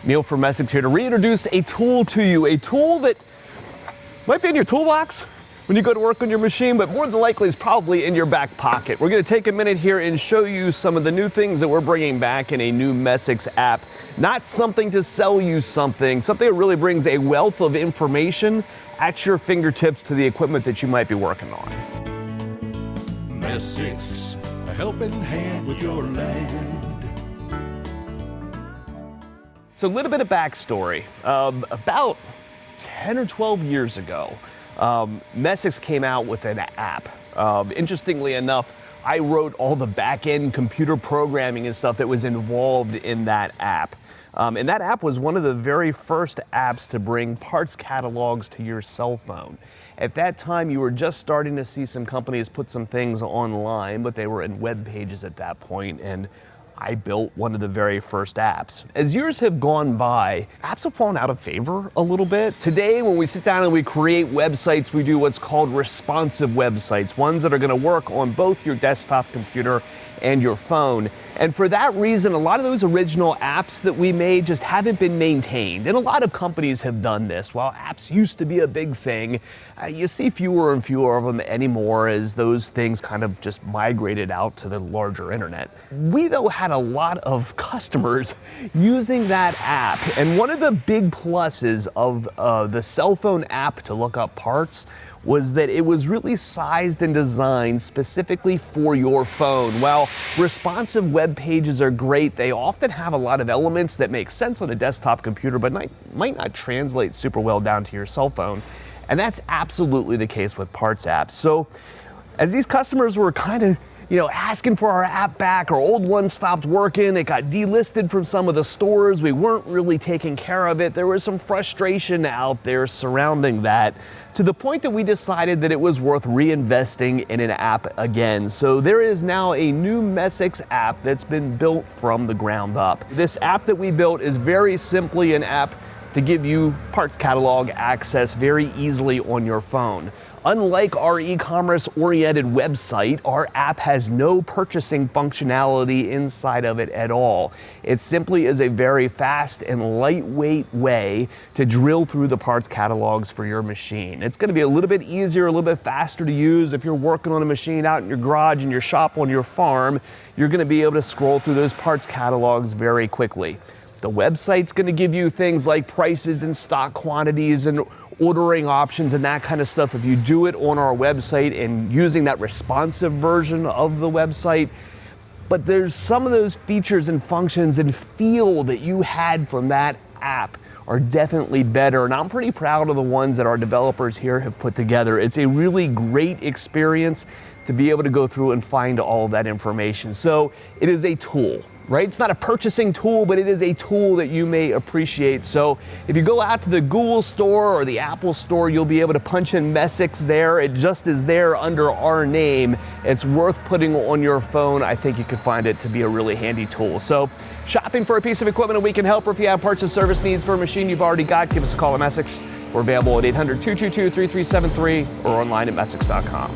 Neil from Messick here to reintroduce a tool to you, a tool that might be in your toolbox when you go to work on your machine, but more than likely is probably in your back pocket. We're going to take a minute here and show you some of the new things that we're bringing back in a new Messick app. Not something to sell you something that really brings a wealth of information at your fingertips to the equipment that you might be working on. Messick's, a helping hand with your land. So a little bit of backstory. About 10 or 12 years ago, Messick came out with an app. Interestingly enough, I wrote all the back-end computer programming and stuff that was involved in that app. And that app was one of the very first apps to bring parts catalogs to your cell phone. At that time, you were just starting to see some companies put some things online, but they were in web pages at that point, and I built one of the very first apps. As years have gone by, apps have fallen out of favor a little bit. Today, when we sit down and we create websites, we do what's called responsive websites, ones that are gonna work on both your desktop computer and your phone. And for that reason, a lot of those original apps that we made just haven't been maintained. And a lot of companies have done this. While apps used to be a big thing, you see fewer and fewer of them anymore as those things kind of just migrated out to the larger internet. We, though, had a lot of customers using that app. And one of the big pluses of the cell phone app to look up parts was that it was really sized and designed specifically for your phone. While responsive web pages are great, they often have a lot of elements that make sense on a desktop computer but might not translate super well down to your cell phone. And that's absolutely the case with parts apps. So as these customers were kind of asking for our app back, our old one stopped working, it got delisted from some of the stores, we weren't really taking care of it, there was some frustration out there surrounding that, to the point that we decided that it was worth reinvesting in an app again. So there is now a new Messick app that's been built from the ground up. This app that we built is very simply an app to give you parts catalog access very easily on your phone. Unlike our e-commerce oriented website, our app has no purchasing functionality inside of it at all. It simply is a very fast and lightweight way to drill through the parts catalogs for your machine. It's gonna be a little bit easier, a little bit faster to use. If you're working on a machine out in your garage, in your shop, on your farm, you're gonna be able to scroll through those parts catalogs very quickly. The website's gonna give you things like prices and stock quantities and ordering options and that kind of stuff. If you do it on our website and using that responsive version of the website, but there's some of those features and functions and feel that you had from that app are definitely better, and I'm pretty proud of the ones that our developers here have put together. It's a really great experience to be able to go through and find all of that information. So it is a tool, right? It's not a purchasing tool, but it is a tool that you may appreciate. So if you go out to the Google store or the Apple store, you'll be able to punch in Messick there. It just is there under our name. It's worth putting on your phone. I think you could find it to be a really handy tool. So shopping for a piece of equipment and we can help, or if you have parts and service needs for a machine you've already got, give us a call at Messick. We're available at 800-222-3373 or online at messick.com.